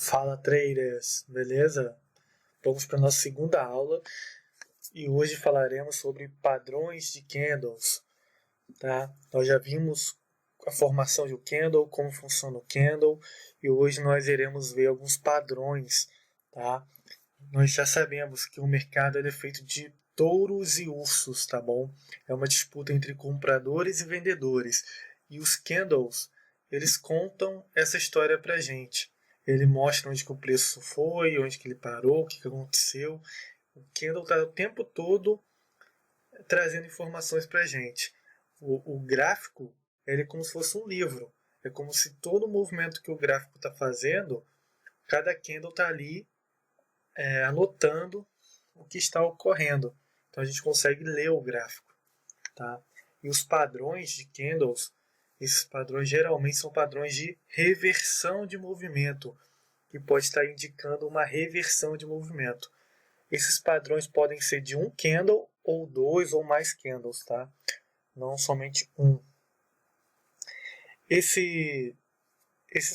Fala traders, beleza? Vamos para a nossa segunda aula e hoje falaremos sobre padrões de candles, tá? Nós já vimos a formação de um candle, como funciona o candle e hoje nós iremos ver alguns padrões, tá? Nós já sabemos que o mercado é feito de touros e ursos, tá bom? É uma disputa entre compradores e vendedores e os candles, eles contam essa história pra gente. Ele mostra onde que o preço foi, onde que ele parou, o que aconteceu. O candle está o tempo todo trazendo informações para a gente. O gráfico ele é como se fosse um livro. É como se todo o movimento que o gráfico está fazendo, cada candle está ali anotando o que está ocorrendo. Então a gente consegue ler o gráfico. Tá? E os padrões de candles, esses padrões geralmente são padrões de reversão de movimento, que pode estar indicando uma reversão de movimento. Esses padrões podem ser de um candle ou dois ou mais candles, tá? Não somente um. Esses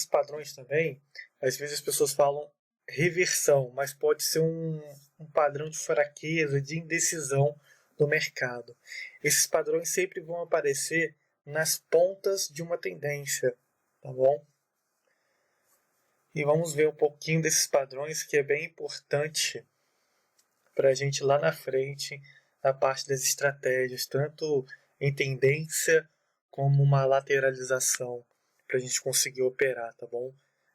padrões também, às vezes as pessoas falam reversão, mas pode ser um padrão de fraqueza, de indecisão do mercado. Esses padrões sempre vão aparecer nas pontas de uma tendência, tá bom? E vamos ver um pouquinho desses padrões que é bem importante para a gente lá na frente, na parte das estratégias, tanto em tendência como uma lateralização, para a gente conseguir operar, tá bom?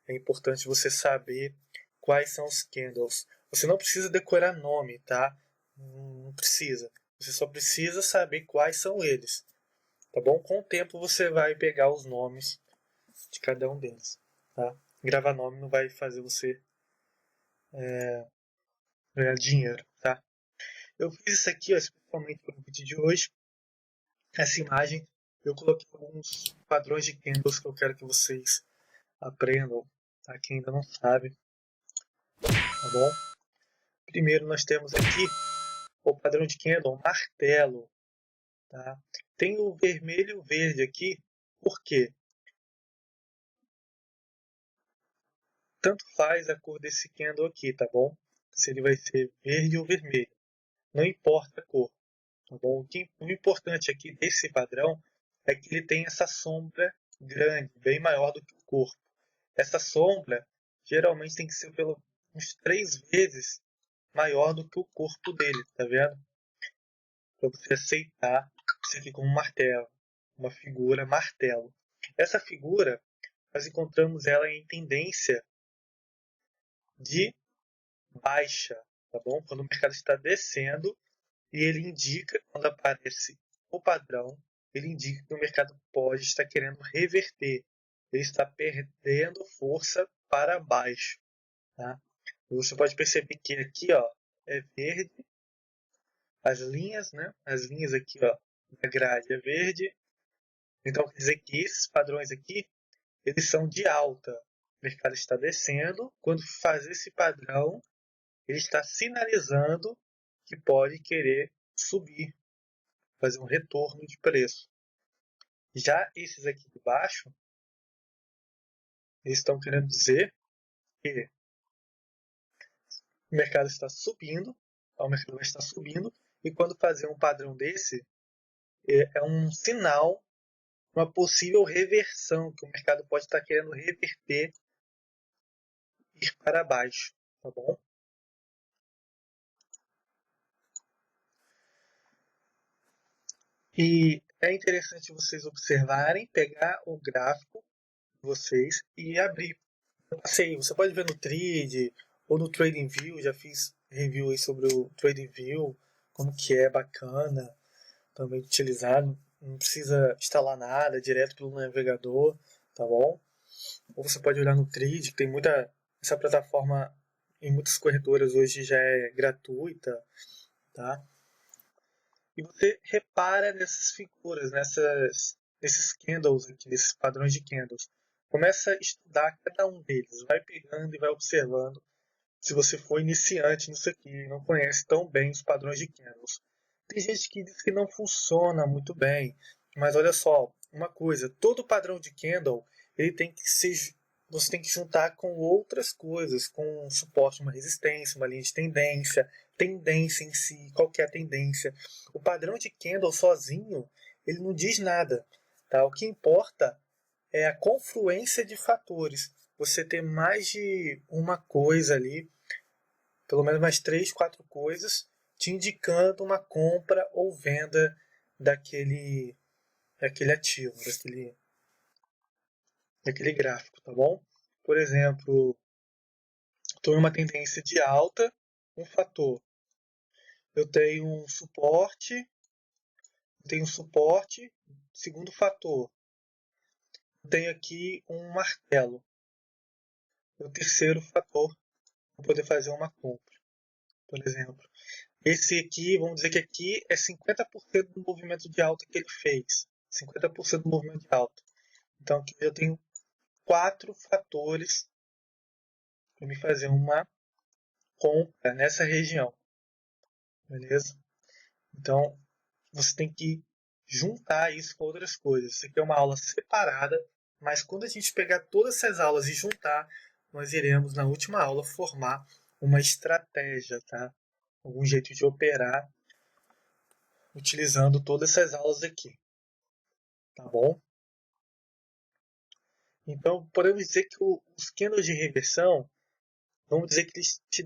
É importante você saber quais são os candles. Você não precisa decorar nome, tá? Não precisa. Você só precisa saber quais são eles, tá bom? Com o tempo você vai pegar os nomes de cada um deles, tá? Gravar nome não vai fazer você ganhar dinheiro, tá? Eu fiz isso aqui, ó, especialmente para o vídeo de hoje. Essa imagem, eu coloquei alguns padrões de candles que eu quero que vocês aprendam, tá? Quem ainda não sabe, tá bom? Primeiro nós temos aqui o padrão de candle, martelo, tá? Tem o vermelho e o verde aqui, por quê? Tanto faz a cor desse candle aqui, tá bom? Se ele vai ser verde ou vermelho, não importa a cor, tá bom? O importante aqui desse padrão é que ele tem essa sombra grande, bem maior do que o corpo. Essa sombra geralmente tem que ser pelo uns 3 vezes maior do que o corpo dele, tá vendo? Para você aceitar isso aqui como um martelo, uma figura martelo. Essa figura, nós encontramos ela em tendência de baixa, tá bom? Quando o mercado está descendo e ele indica, quando aparece o padrão, ele indica que o mercado pode estar querendo reverter. Ele está perdendo força para baixo, tá? Você pode perceber que aqui, ó, é verde, as linhas, né? As linhas aqui, ó, da grade é verde. Então quer dizer que esses padrões aqui, eles são de alta. O mercado está descendo. Quando faz esse padrão, ele está sinalizando que pode querer subir, fazer um retorno de preço. Já esses aqui de baixo, eles estão querendo dizer que o mercado está subindo, o mercado vai estar subindo, e quando fazer um padrão desse, é um sinal, uma possível reversão, que o mercado pode estar querendo reverter, ir para baixo, tá bom? E é interessante vocês observarem, pegar o gráfico de vocês e abrir. Eu passei, você pode ver no Trade ou no TradingView, já fiz review aí sobre o TradingView, como que é bacana, também utilizado, não precisa instalar nada, direto pelo navegador, tá bom? Ou você pode olhar no Trade, que tem muita, essa plataforma em muitas corretoras hoje já é gratuita, tá? E você repara nessas figuras, nesses candles aqui, nesses padrões de candles. Começa a estudar cada um deles, vai pegando e vai observando. Se você for iniciante nisso aqui e não conhece tão bem os padrões de candles. Tem gente que diz que não funciona muito bem, mas olha só, uma coisa, todo padrão de candle ele tem que ser você tem que juntar com outras coisas, com suporte, uma resistência, uma linha de tendência, tendência em si, qual que é a tendência. O padrão de Kendall sozinho, ele não diz nada. Tá? O que importa é a confluência de fatores. Você ter mais de uma coisa ali, pelo menos mais 3, 4 coisas, te indicando uma compra ou venda daquele ativo, daquele gráfico, tá bom? Por exemplo, estou em uma tendência de alta, um fator. Eu tenho um suporte, segundo fator. Eu tenho aqui um martelo. O terceiro fator para poder fazer uma compra, por exemplo. Esse aqui, vamos dizer que aqui é 50% do movimento de alta que ele fez. 50% do movimento de alta. Então aqui eu tenho 4 fatores para me fazer uma compra nessa região. Beleza? Então você tem que juntar isso com outras coisas. Isso aqui é uma aula separada, mas quando a gente pegar todas essas aulas e juntar, nós iremos na última aula formar uma estratégia, tá? Algum jeito de operar utilizando todas essas aulas aqui, tá bom? Então, podemos dizer que os candles de reversão, vamos dizer que eles te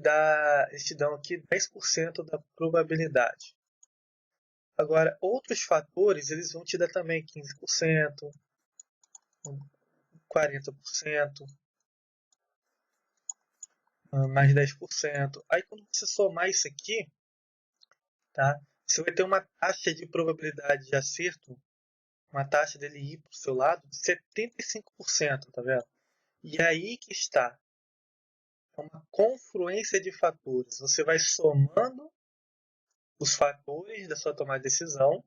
dão aqui 10% da probabilidade. Agora, outros fatores, eles vão te dar também 15%, 40%, mais 10%. Aí, quando você somar isso aqui, tá? Você vai ter uma taxa de probabilidade de acerto, uma taxa dele ir para o seu lado de 75%, tá vendo? E aí que está. É uma confluência de fatores. Você vai somando os fatores da sua tomada de decisão,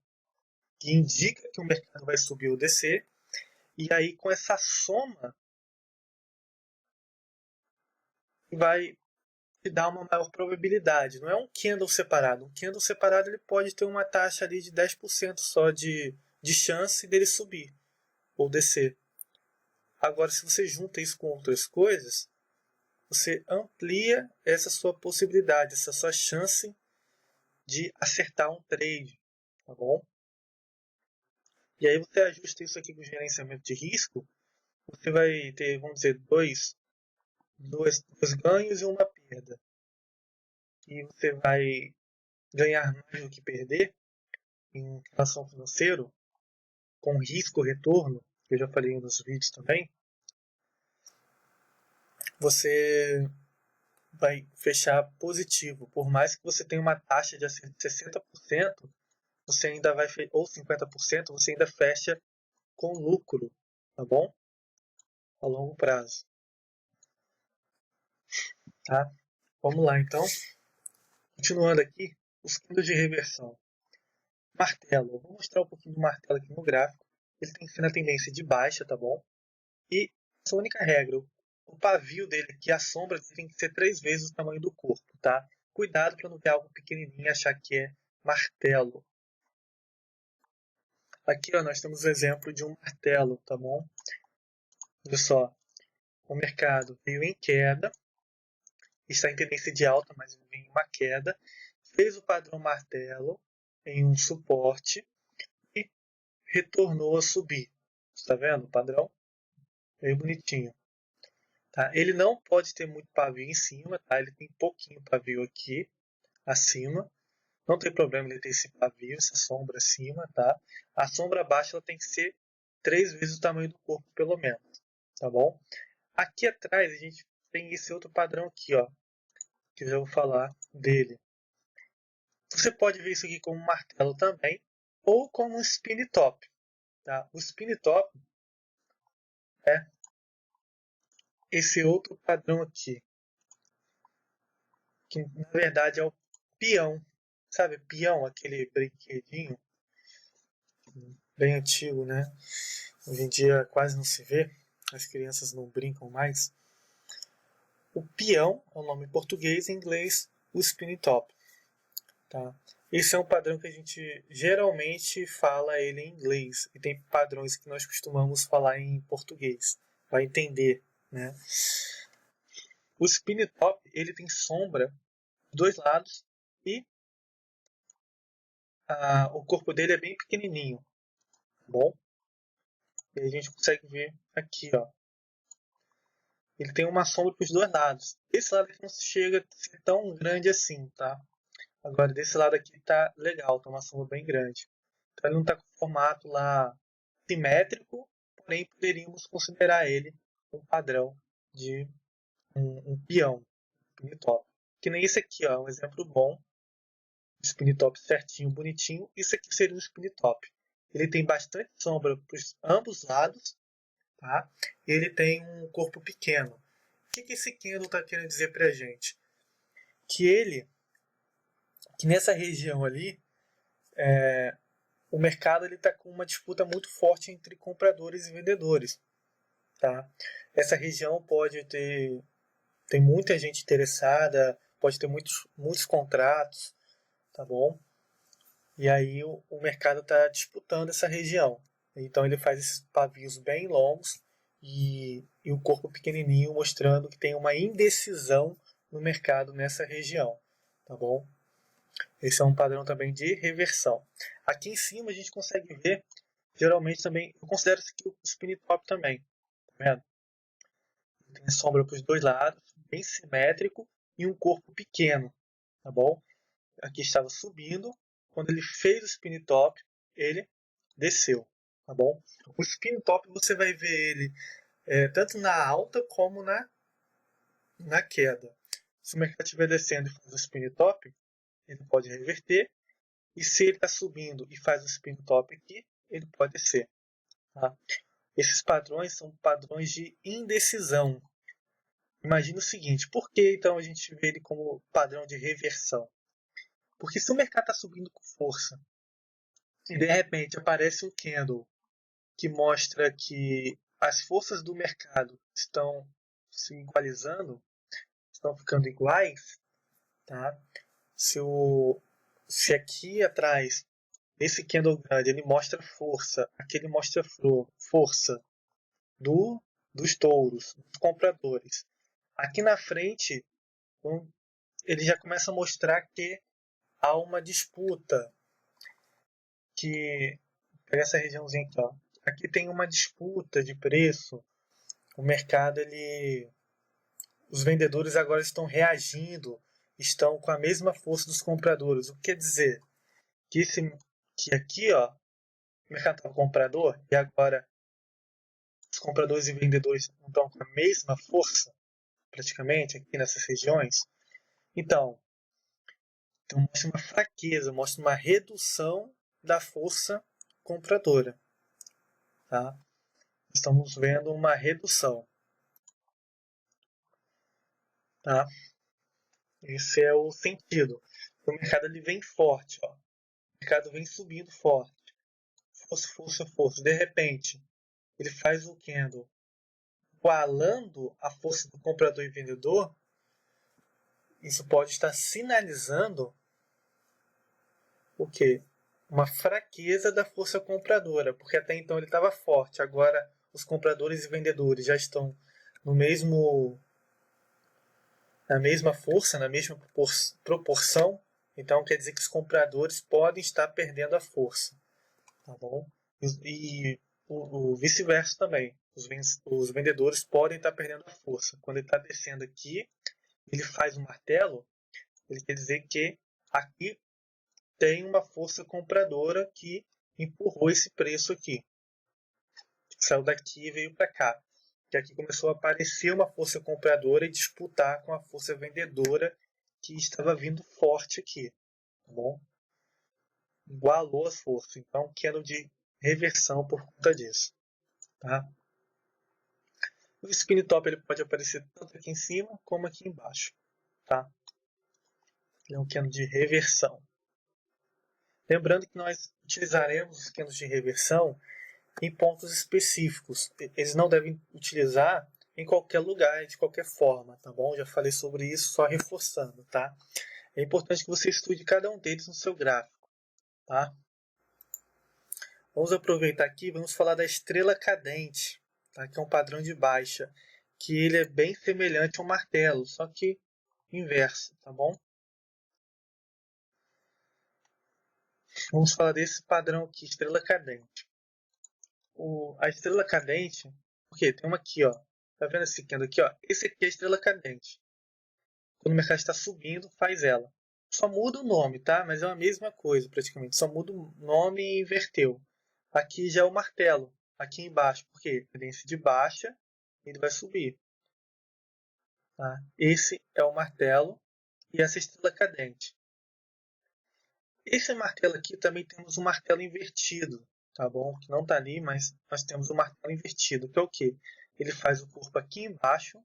que indica que o mercado vai subir ou descer, e aí com essa soma vai te dar uma maior probabilidade. Não é um candle separado. Um candle separado ele pode ter uma taxa ali de 10% só de chance dele subir ou descer. Agora, se você junta isso com outras coisas, você amplia essa sua possibilidade, essa sua chance de acertar um trade, tá bom? E aí você ajusta isso aqui com o gerenciamento de risco, você vai ter, vamos dizer, dois ganhos e uma perda. E você vai ganhar mais do que perder em relação financeiro, com risco-retorno, que eu já falei nos vídeos também. Você vai fechar positivo. Por mais que você tenha uma taxa de 60%, você ainda vai, ou 50%, você ainda fecha com lucro, tá bom? A longo prazo. Tá? Vamos lá, então. Continuando aqui, os candles de reversão. Martelo. Eu vou mostrar um pouquinho do martelo aqui no gráfico. Ele tem que ser na tendência de baixa, tá bom? E essa única regra. O pavio dele aqui, a sombra, tem que ser 3 vezes o tamanho do corpo, tá? Cuidado para não ver algo pequenininho e achar que é martelo. Aqui ó, nós temos o exemplo de um martelo, tá bom? Olha só, o mercado veio em queda, está em tendência de alta, mas veio em uma queda, fez o padrão martelo em um suporte e retornou a subir. Está vendo o padrão? Bem bonitinho. Tá? Ele não pode ter muito pavio em cima, tá? Ele tem pouquinho pavio aqui acima. Não tem problema ele ter esse pavio, essa sombra acima, tá? A sombra baixa ela tem que ser 3 vezes o tamanho do corpo, pelo menos, tá bom? Aqui atrás a gente tem esse outro padrão aqui, ó, que eu já vou falar dele. Você pode ver isso aqui como um martelo também, ou como um spin top, tá? O spin top é esse outro padrão aqui, que na verdade é o peão. Sabe, peão, aquele brinquedinho bem antigo, né? Hoje em dia quase não se vê, as crianças não brincam mais. O peão é o nome em português, em inglês o spin top. Tá? Esse é um padrão que a gente geralmente fala ele em inglês e tem padrões que nós costumamos falar em português, para entender, né? O spin top ele tem sombra dos dois lados e o corpo dele é bem pequenininho, tá bom? E a gente consegue ver aqui, ó. Ele tem uma sombra para os dois lados. Esse lado aqui não chega a ser tão grande assim, tá? Agora desse lado aqui tá legal, tá uma sombra bem grande. Então ele não está com formato lá simétrico, porém poderíamos considerar ele um padrão de um peão, spin top. Que nem esse aqui, ó, um exemplo bom de spin top certinho, bonitinho. Isso aqui seria um spin top. Ele tem bastante sombra para ambos lados, tá? Ele tem um corpo pequeno. O que esse candle está querendo dizer para a gente? Que nessa região ali, o mercado está com uma disputa muito forte entre compradores e vendedores, tá? Essa região pode ter tem muita gente interessada, pode ter muitos contratos, tá bom? E aí o mercado está disputando essa região. Então ele faz esses pavios bem longos e o corpo pequenininho, mostrando que tem uma indecisão no mercado nessa região, tá bom? Esse é um padrão também de reversão. Aqui em cima a gente consegue ver, geralmente também, eu considero isso aqui o spin top também, tá vendo? Tem sombra para os dois lados, bem simétrico e um corpo pequeno, tá bom? Aqui estava subindo, quando ele fez o spin top, ele desceu, tá bom? O spin top você vai ver ele tanto na alta como na queda. Se o mercado estiver descendo e faz o spin top, ele pode reverter, e se ele está subindo e faz o spin top aqui, ele pode descer. Tá? Esses padrões são padrões de indecisão. Imagina o seguinte, por que então a gente vê ele como padrão de reversão? Porque se o mercado está subindo com força e de repente aparece um candle que mostra que as forças do mercado estão se igualizando, estão ficando iguais, tá? Se aqui atrás esse candle grande ele mostra força, aqui ele mostra força dos touros, dos compradores. Aqui na frente ele já começa a mostrar que há uma disputa, que pega essa regiãozinha aqui, ó. Aqui tem uma disputa de preço. O mercado, os vendedores agora estão reagindo, estão com a mesma força dos compradores. O que quer dizer? Que aqui, ó, o mercado estava comprador e agora os compradores e vendedores não estão com a mesma força, praticamente, aqui nessas regiões. Então mostra uma fraqueza, mostra uma redução da força compradora. Tá? Estamos vendo uma redução. Tá? Esse é o sentido. O mercado ele vem forte. Ó. O mercado vem subindo forte. Força, força, força. De repente, ele faz o candle igualando a força do comprador e vendedor. Isso pode estar sinalizando o quê? Uma fraqueza da força compradora, porque até então ele estava forte. Agora os compradores e vendedores já estão no mesmo na mesma força, na mesma proporção. Então quer dizer que os compradores podem estar perdendo a força, tá bom? E o vice-versa também. Os vendedores podem estar perdendo a força. Quando ele está descendo aqui, ele faz um martelo, ele quer dizer que aqui tem uma força compradora que empurrou esse preço aqui. Saiu daqui e veio para cá. Que aqui começou a aparecer uma força compradora e disputar com a força vendedora que estava vindo forte aqui. Tá bom? Igualou as forças. Então, quero de reversão por conta disso. Tá? O spin top ele pode aparecer tanto aqui em cima como aqui embaixo. Tá? Ele é um candle de reversão. Lembrando que nós utilizaremos os candles de reversão em pontos específicos. Eles não devem utilizar em qualquer lugar, de qualquer forma, tá bom? Já falei sobre isso, só reforçando, tá? É importante que você estude cada um deles no seu gráfico, tá? Vamos aproveitar aqui, vamos falar da estrela cadente, tá? Que é um padrão de baixa, que ele é bem semelhante ao martelo, só que inverso, tá bom? Vamos falar desse padrão aqui, estrela cadente. A estrela cadente, porque tem uma aqui, ó. Tá vendo esse candle aqui, ó? Esse aqui é a estrela cadente. Quando o mercado está subindo, faz ela. Só muda o nome, tá? Mas é a mesma coisa, praticamente. Só muda o nome e inverteu. Aqui já é o martelo, aqui embaixo, porque tendência de baixa, ele vai subir. Tá? Esse é o martelo e essa estrela cadente. Esse martelo aqui também temos um martelo invertido, tá bom? Que não está ali, mas nós temos um martelo invertido, que é o quê? Ele faz o corpo aqui embaixo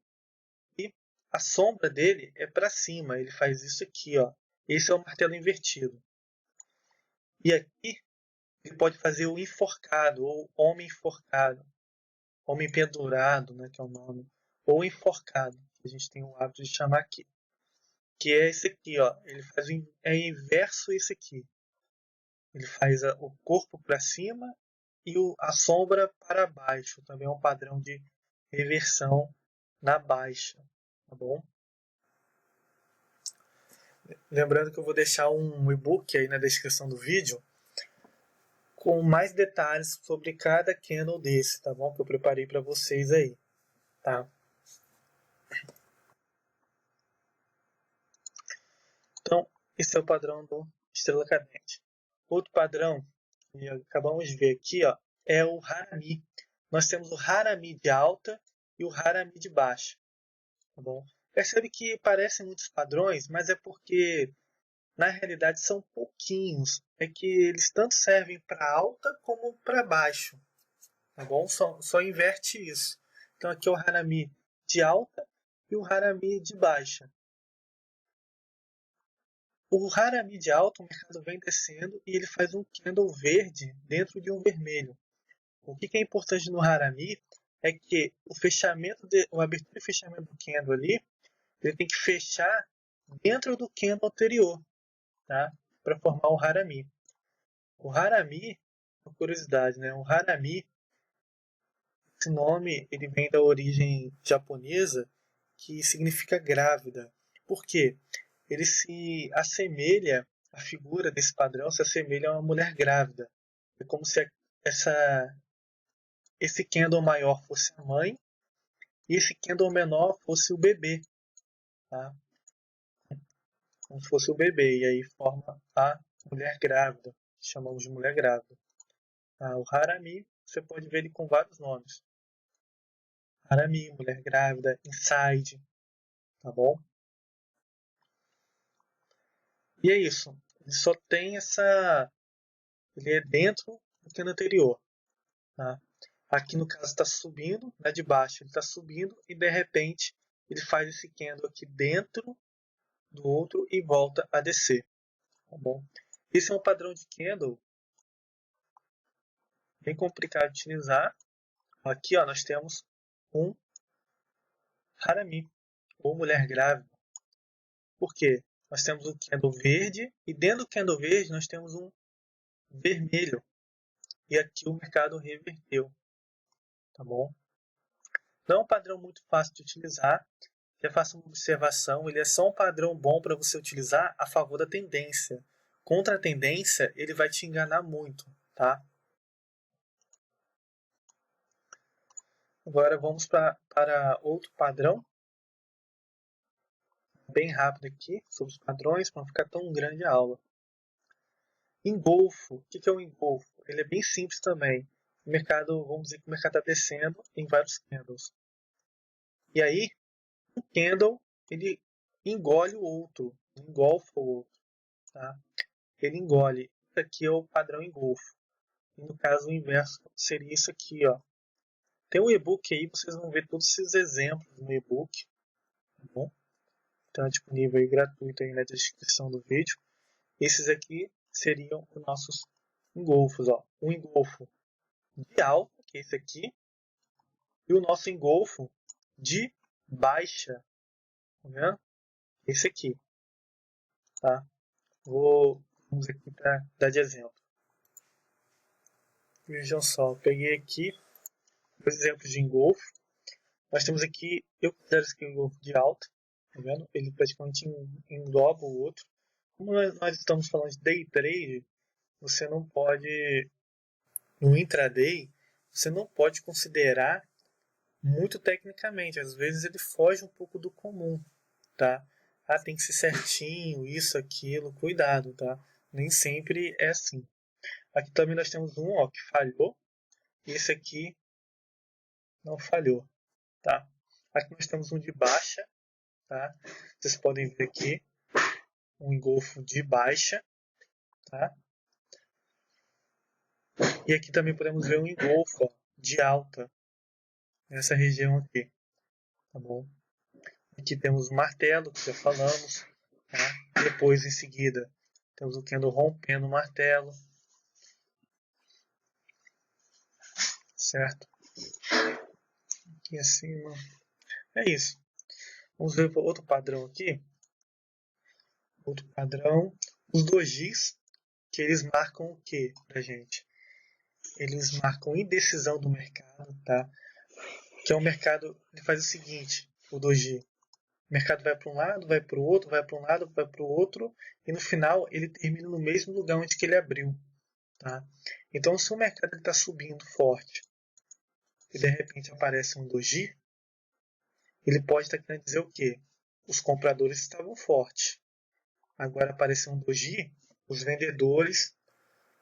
e a sombra dele é para cima. Ele faz isso aqui, ó. Esse é o martelo invertido. E aqui ele pode fazer o enforcado ou homem enforcado, homem pendurado, né, que é o nome, ou enforcado, que a gente tem o hábito de chamar aqui, que é esse aqui, ó. Ele faz inverso esse aqui. Ele faz o corpo para cima e a sombra para baixo. Também é um padrão de reversão na baixa, tá bom? Lembrando que eu vou deixar um e-book aí na descrição do vídeo com mais detalhes sobre cada candle desse, tá bom? Que eu preparei para vocês aí, tá? Então, esse é o padrão do estrela cadente. Outro padrão que acabamos de ver aqui, ó, é o Harami. Nós temos o Harami de alta e o Harami de baixa, tá bom? Percebe que parecem muitos padrões, mas é porque na realidade são pouquinhos. É que eles tanto servem para alta como para baixo, tá bom? Só inverte isso. Então aqui é o Harami de alta e o Harami de baixa. O Harami de alta, o mercado vem descendo e ele faz um candle verde dentro de um vermelho. O que é importante no Harami é que o abertura e fechamento do candle ali, ele tem que fechar dentro do candle anterior, tá? Para formar o Harami. O Harami, uma curiosidade, né? O Harami, esse nome, ele vem da origem japonesa, que significa grávida. Por quê? Ele se assemelha, a figura desse padrão se assemelha a uma mulher grávida. É como se esse candle maior fosse a mãe e esse candle menor fosse o bebê, tá? Como se fosse o bebê, e aí forma a mulher grávida, chamamos de mulher grávida. Tá? O Harami, você pode ver ele com vários nomes. Harami, mulher grávida, inside, tá bom? E é isso. Ele só tem essa... Ele é dentro do candle anterior, tá? Aqui no caso está subindo, né, de baixo ele está subindo e de repente ele faz esse candle aqui dentro do outro e volta a descer, tá bom? Esse é um padrão de candle bem complicado de utilizar. Aqui, ó, nós temos um Harami, ou mulher grávida. Por quê? Nós temos um candle verde e dentro do candle verde nós temos um vermelho. E aqui o mercado reverteu, tá bom? Não é um padrão muito fácil de utilizar. Já faça uma observação, ele é só um padrão bom para você utilizar a favor da tendência. Contra a tendência, ele vai te enganar muito, tá? Agora vamos para outro padrão, bem rápido aqui, sobre os padrões, para não ficar tão grande a aula. Engolfo. O que é o engolfo? Ele é bem simples também. O mercado, vamos dizer que o mercado está descendo em vários candles. E aí, um candle, ele engole o outro, engolfa o outro, tá? Ele engole. Isso aqui é o padrão engolfo. E no caso, o inverso seria isso aqui, ó. Tem um e-book aí, vocês vão ver todos esses exemplos no e-book, tá bom? Então é disponível aí gratuito aí na descrição do vídeo. Esses aqui seriam os nossos engolfos, ó. O engolfo de alta, que é esse aqui, e o nosso engolfo de baixa, tá vendo? Esse aqui, tá? Vamos aqui para dar de exemplo. Vejam só, eu peguei aqui dois exemplos de engolfo. Nós temos aqui, eu considero esse aqui um engolfo de alta, tá vendo? Ele praticamente engloba o outro. Como nós estamos falando de day trade, você não pode, no intraday, você não pode considerar muito tecnicamente. Às vezes ele foge um pouco do comum, tá? Ah, tem que ser certinho, isso, aquilo, cuidado, tá? Nem sempre é assim. Aqui também nós temos um, ó, que falhou, e esse aqui não falhou, tá? Aqui nós temos um de baixa, tá? Vocês podem ver aqui um engolfo de baixa, tá? E aqui também podemos ver um engolfo, ó, de alta nessa região aqui, tá bom? Aqui temos o martelo, que já falamos, tá? Depois, em seguida, temos o candle rompendo o martelo, certo? Aqui acima, é isso. Vamos ver outro padrão aqui. Outro padrão, os dojis, que eles marcam o que pra gente? Eles marcam indecisão do mercado, tá? Que é o mercado, ele faz o seguinte, o doji. O mercado vai para um lado, vai para o outro, vai para um lado, vai para o outro, e no final ele termina no mesmo lugar onde que ele abriu, tá? Então, se o mercado está subindo forte e de repente aparece um doji, ele pode estar querendo dizer o quê? Os compradores estavam fortes. Agora apareceu um doji, os vendedores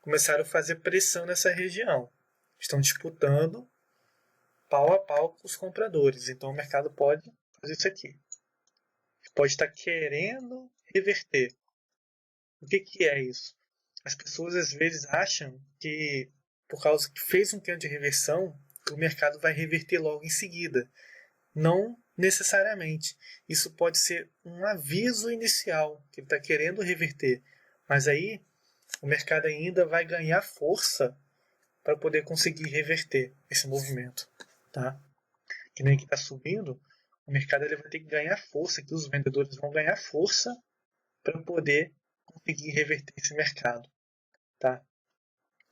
começaram a fazer pressão nessa região. Estão disputando pau a pau com os compradores. Então o mercado pode fazer isso aqui. Pode estar querendo reverter. O que é isso? As pessoas às vezes acham que por causa que fez um candle de reversão, o mercado vai reverter logo em seguida. Não necessariamente. Isso pode ser um aviso inicial, que ele está querendo reverter. Mas aí o mercado ainda vai ganhar força para poder conseguir reverter esse movimento. Tá? Que nem que está subindo, o mercado ele vai ter que ganhar força, que os vendedores vão ganhar força para poder conseguir reverter esse mercado. Tá?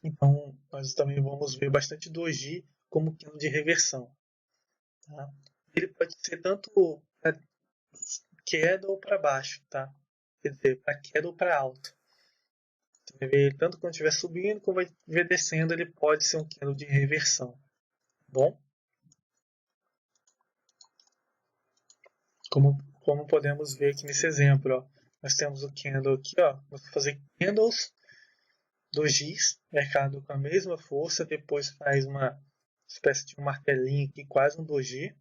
Então, nós também vamos ver bastante doji como candle de reversão. Tá? Ele pode ser tanto para queda ou para baixo, tá? Quer dizer, para queda ou para alta. Você vai ver tanto quando estiver subindo, como vai ver descendo, ele pode ser um candle de reversão. Tá bom? Como podemos ver aqui nesse exemplo, ó, nós temos o candle aqui, ó, vamos fazer candles dojis, mercado com a mesma força, depois faz uma espécie de um martelinho aqui, quase um doji,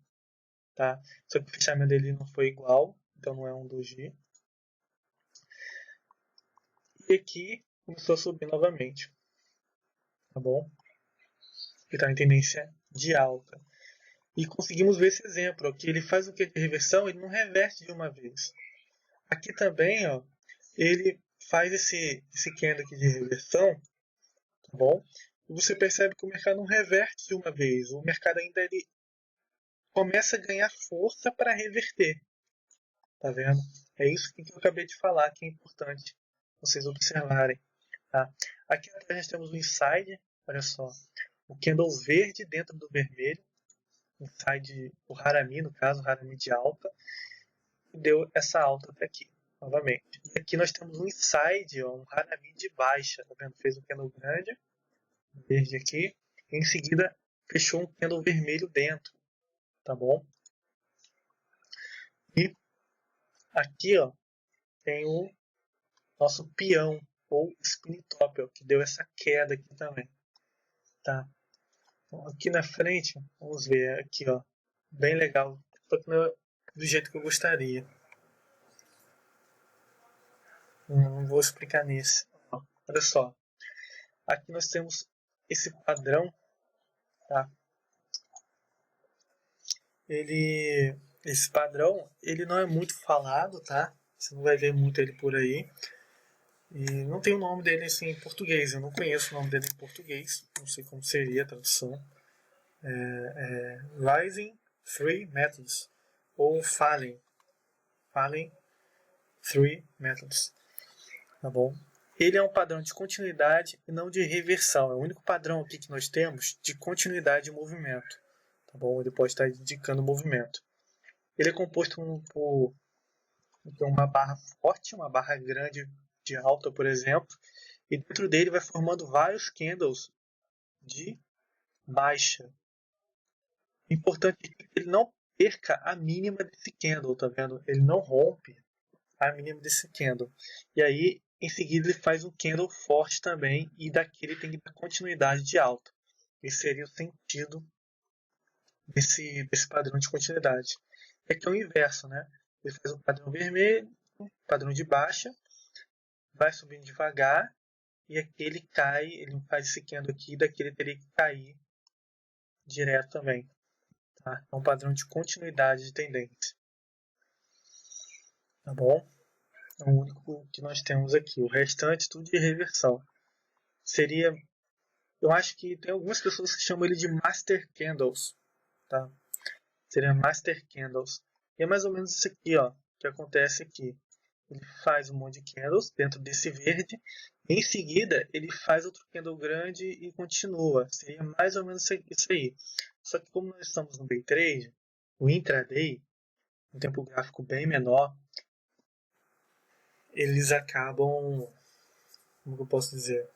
tá? Só que o fechamento dele não foi igual, então não é um doji. E aqui começou a subir novamente, tá bom? Ele está em tendência de alta. E conseguimos ver esse exemplo, ó, que ele faz o que de reversão, ele não reverte de uma vez. Aqui também, ó, ele faz esse candle aqui de reversão, tá bom? E você percebe que o mercado não reverte de uma vez. O mercado ainda ele começa a ganhar força para reverter. Tá vendo? É isso que eu acabei de falar, que é importante vocês observarem. Tá? Aqui atrás nós temos o inside, olha só, o candle verde dentro do vermelho, inside o Harami, no caso, o Harami de alta, e deu essa alta até aqui, novamente. E aqui nós temos um inside, ó, um Harami de baixa, tá vendo? Fez um candle grande, verde aqui, e em seguida fechou um candle vermelho dentro, tá bom? E aqui, ó, tem o nosso peão, ou spin top, ó, que deu essa queda aqui também, tá? Então, aqui na frente, vamos ver aqui, ó, bem legal, só que não é do jeito que eu gostaria. Não vou explicar nesse. Ó, olha só, aqui nós temos esse padrão, tá? Esse padrão, ele não é muito falado, tá? Você não vai ver muito ele por aí. E não tem o nome dele assim, em português. Eu não conheço o nome dele em português. Não sei como seria a tradução. Rising Three Methods. Ou Falling. Falling Three Methods. Tá bom? Ele é um padrão de continuidade e não de reversão. É o único padrão aqui que nós temos de continuidade de movimento. tá bom? Ele pode estar indicando o movimento. Ele é composto por uma barra forte, uma barra grande de alta, por exemplo, e dentro dele vai formando vários candles de baixa. Importante que ele não perca a mínima desse candle, tá vendo? Ele não rompe a mínima desse candle. E aí, em seguida, ele faz um candle forte também, e daqui ele tem que dar continuidade de alta. Esse seria o sentido desse padrão de continuidade. Aqui é o inverso, né? Ele faz um padrão vermelho, padrão de baixa, vai subindo devagar, e aqui ele cai, ele faz esse candle aqui, e daqui ele teria que cair direto também. Tá? É um padrão de continuidade de tendência. Tá bom? É o único que nós temos aqui. O restante tudo de reversão. Seria, eu acho que tem algumas pessoas que chamam ele de Master Candles. Tá? Seria Master Candles. E é mais ou menos isso aqui, ó, que acontece aqui. Ele faz um monte de candles dentro desse verde. Em seguida, ele faz outro candle grande e continua. Seria mais ou menos isso aí. Só que como nós estamos no day trade, o intraday, um tempo gráfico bem menor, eles acabam, como eu posso dizer,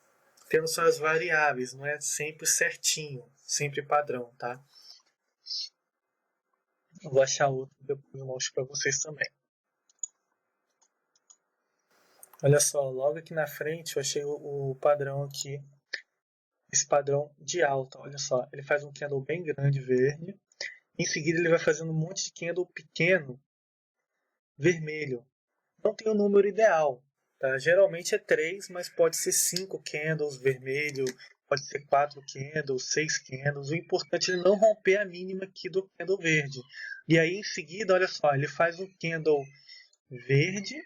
tendo suas variáveis, não é sempre certinho, sempre padrão, tá? Eu vou achar outro depois eu mostro para vocês também. Olha só, logo aqui na frente eu achei o padrão aqui, esse padrão de alta. Olha só, ele faz um candle bem grande verde, em seguida ele vai fazendo um monte de candle pequeno vermelho. Não tem o número ideal, tá? Geralmente é 3, mas pode ser 5 candles vermelho, pode ser 4 candles, 6 candles. O importante é não romper a mínima aqui do candle verde. E aí em seguida, olha só, ele faz um candle verde,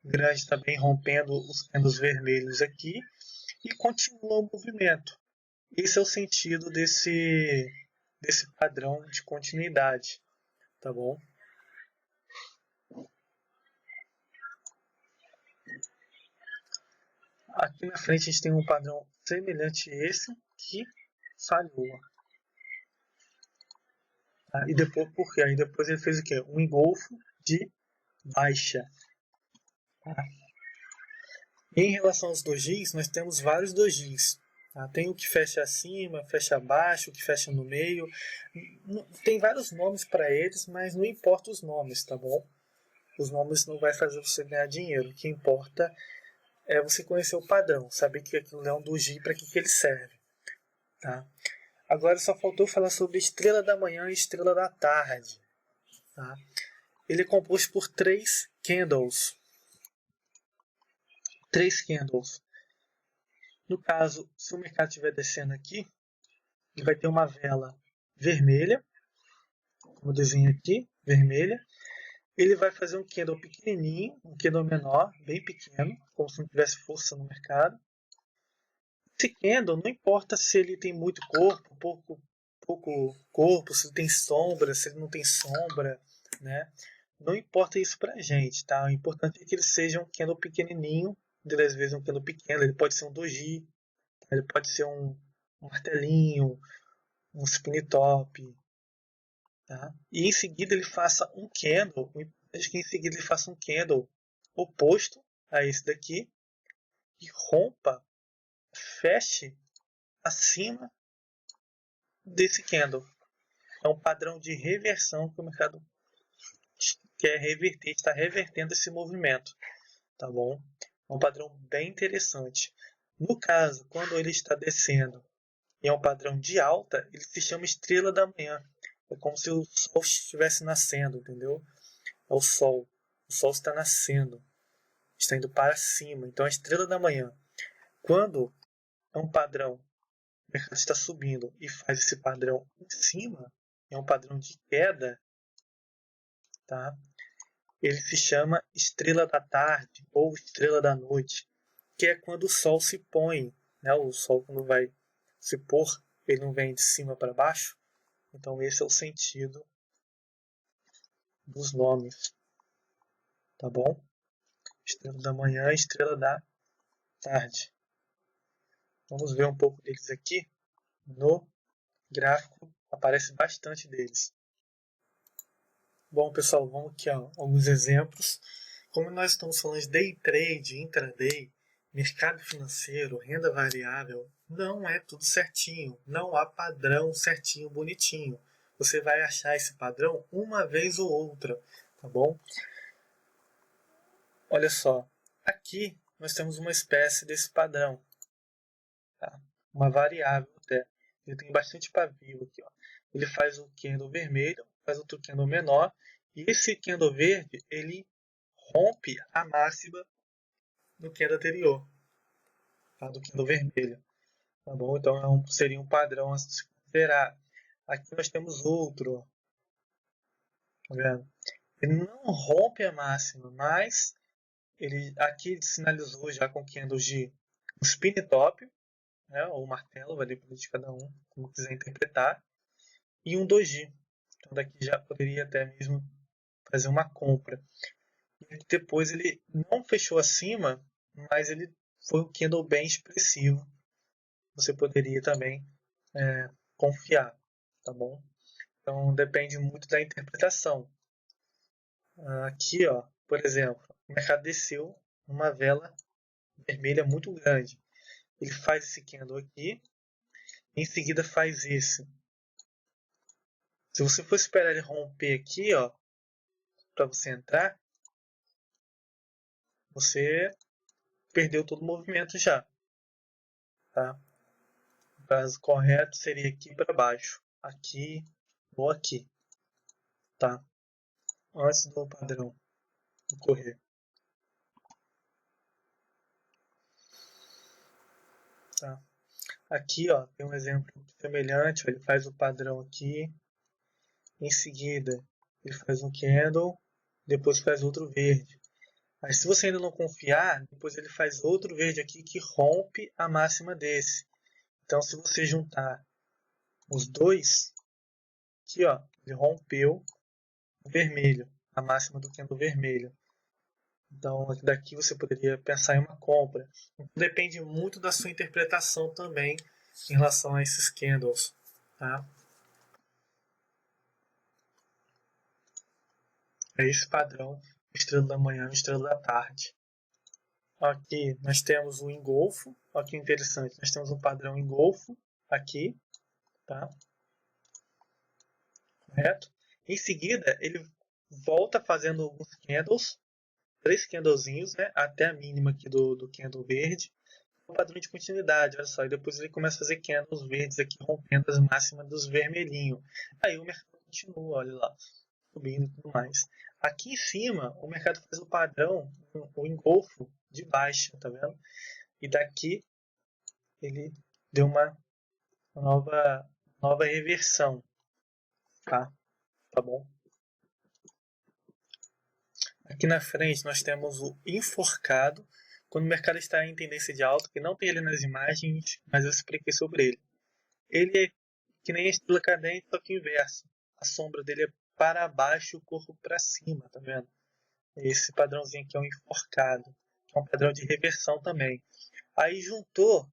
grande também, rompendo os candles vermelhos aqui, e continua o movimento. Esse é o sentido desse padrão de continuidade, tá bom? Aqui na frente a gente tem um padrão semelhante a esse que falhou. Tá? E depois, por quê? Aí depois ele fez o quê? Um engolfo de baixa. Tá? Em relação aos dojis, nós temos vários dojis. Tá? Tem o que fecha acima, fecha abaixo, o que fecha no meio. Tem vários nomes para eles, mas não importa os nomes, tá bom? Os nomes não vai fazer você ganhar dinheiro. O que importa é você conhecer o padrão, saber que aquilo é um doji, para que ele serve. Tá? Agora só faltou falar sobre estrela da manhã e estrela da tarde. Tá? Ele é composto por 3 candles. 3 candles. No caso, se o mercado estiver descendo aqui, ele vai ter uma vela vermelha, como eu desenho aqui, vermelha. Ele vai fazer um candle pequenininho, um candle menor, bem pequeno, como se não tivesse força no mercado. Esse candle, não importa se ele tem muito corpo, pouco corpo, se ele tem sombra, se ele não tem sombra, né? Não importa isso pra gente, tá? O importante é que ele seja um candle pequenininho, às vezes um candle pequeno, ele pode ser um doji, ele pode ser um martelinho, um spin top, tá? E em seguida ele faça um candle, o importante é que em seguida ele faça um candle oposto a esse daqui, e rompa, feche acima desse candle. É um padrão de reversão que o mercado quer reverter, está revertendo esse movimento, tá bom? É um padrão bem interessante. No caso, quando ele está descendo e é um padrão de alta, ele se chama estrela da manhã. É como se o sol estivesse nascendo, entendeu? É o sol. O sol está nascendo, está indo para cima. Então, é a estrela da manhã. Quando é um padrão, o mercado está subindo e faz esse padrão em cima, é um padrão de queda, tá? Ele se chama estrela da tarde ou estrela da noite, que é quando o sol se põe, né? O sol quando vai se pôr, ele não vem de cima para baixo. Então esse é o sentido dos nomes, tá bom? Estrela da manhã e estrela da tarde. Vamos ver um pouco deles aqui no gráfico Aparece bastante deles. Bom, pessoal, vamos aqui a alguns exemplos. Como nós estamos falando de day trade, intraday, mercado financeiro, renda variável, não é tudo certinho. Não há padrão certinho, bonitinho. Você vai achar esse padrão uma vez ou outra, tá bom? Olha só, aqui nós temos uma espécie desse padrão, tá? Uma variável até. Ele tem bastante pavio aqui, ó. Ele faz o candle vermelho, faz outro candle menor, e esse candle verde, ele rompe a máxima do candle anterior, tá? Do candle vermelho, tá bom? Então seria um padrão a se considerar. Aqui nós temos outro, ó. Tá vendo? Ele não rompe a máxima, mas aqui ele sinalizou já com candles de um spin top, né, ou martelo, vai depender de cada um, como quiser interpretar, e um doji. Então daqui já poderia até mesmo fazer uma compra. E depois ele não fechou acima, mas ele foi um candle bem expressivo. Você poderia também confiar, tá bom? Então depende muito da interpretação. Aqui, ó, por exemplo, o mercado desceu numa vela vermelha muito grande. Ele faz esse candle aqui, em seguida faz esse. Se você for esperar ele romper aqui, ó, para você entrar, você perdeu todo o movimento já, tá? O caso correto seria aqui para baixo, aqui ou aqui, tá? Antes do padrão ocorrer. Tá? Aqui, ó, tem um exemplo semelhante. Ele faz o padrão aqui, em seguida ele faz um candle, depois faz outro verde. Mas se você ainda não confiar, depois ele faz outro verde aqui que rompe a máxima desse. Então, se você juntar os dois, aqui, ó, ele rompeu o vermelho, a máxima do candle vermelho. Então, daqui você poderia pensar em uma compra. Depende muito da sua interpretação também em relação a esses candles, tá? É esse padrão, estrela da manhã e estrela da tarde. Aqui nós temos o engolfo. Olha que interessante, nós temos um padrão engolfo aqui, tá? Correto? Em seguida, ele volta fazendo alguns candles, 3 candlezinhos, né? Até a mínima aqui do candle verde. O padrão de continuidade, olha só. E depois ele começa a fazer candles verdes aqui, rompendo as máximas dos vermelhinhos. Aí o mercado continua, olha lá, subindo e tudo mais. Aqui em cima, o mercado faz o padrão, o engolfo de baixa, tá vendo? E daqui ele deu uma nova reversão, tá? Tá bom? Aqui na frente nós temos o enforcado, quando o mercado está em tendência de alta, que não tem ele nas imagens, mas eu expliquei sobre ele. Ele é que nem a estrela cadente, só que inverso. A sombra dele é para baixo e o corpo para cima, tá vendo? Esse padrãozinho aqui é um enforcado, que é um padrão de reversão também. Aí juntou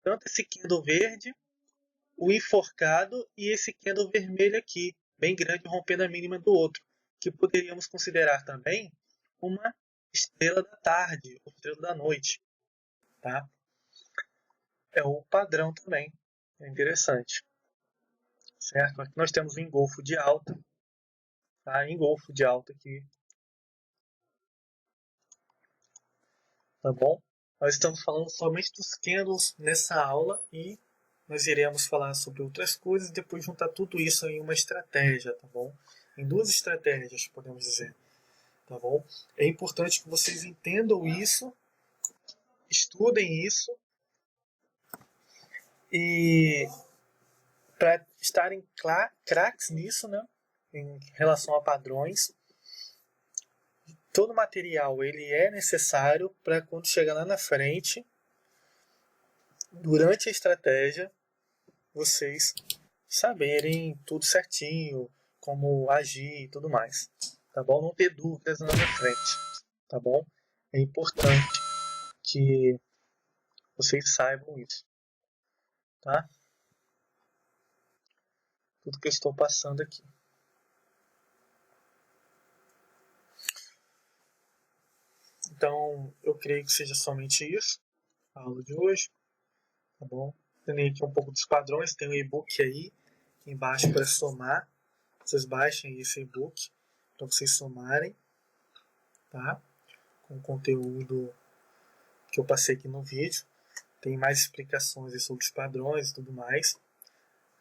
tanto esse candle verde, o enforcado e esse candle vermelho aqui, bem grande, rompendo a mínima do outro, que poderíamos considerar também uma estrela da tarde, ou estrela da noite, tá? É o padrão também, é interessante, certo? Aqui nós temos o engolfo de alta, tá? Engolfo de alta aqui, tá bom? Nós estamos falando somente dos candles nessa aula e nós iremos falar sobre outras coisas e depois juntar tudo isso em uma estratégia, tá bom? Em duas estratégias, podemos dizer, tá bom? É importante que vocês entendam isso, estudem isso e para estarem craques nisso, né? Em relação a padrões, todo material ele é necessário para quando chegar lá na frente, durante a estratégia, vocês saberem tudo certinho, como agir e tudo mais, tá bom? Não ter dúvidas lá na frente, tá bom? É importante que vocês saibam isso, tá? tudo que eu estou passando aqui. Então, eu creio que seja somente isso, a aula de hoje, tá bom? Tenho aqui um pouco dos padrões, tem um e-book aí embaixo para somar. Vocês baixem esse e-book para vocês somarem, tá? Com o conteúdo que eu passei aqui no vídeo. Tem mais explicações sobre os padrões e tudo mais.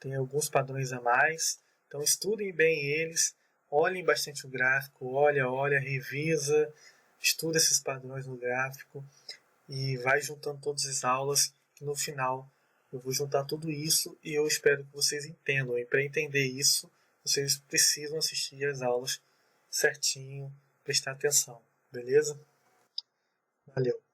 Tem alguns padrões a mais. Então estudem bem eles, olhem bastante o gráfico, olha, revisa, estuda esses padrões no gráfico e vai juntando todas as aulas. E no final eu vou juntar tudo isso e eu espero que vocês entendam. E para entender isso, vocês precisam assistir as aulas certinho, prestar atenção, beleza? Valeu!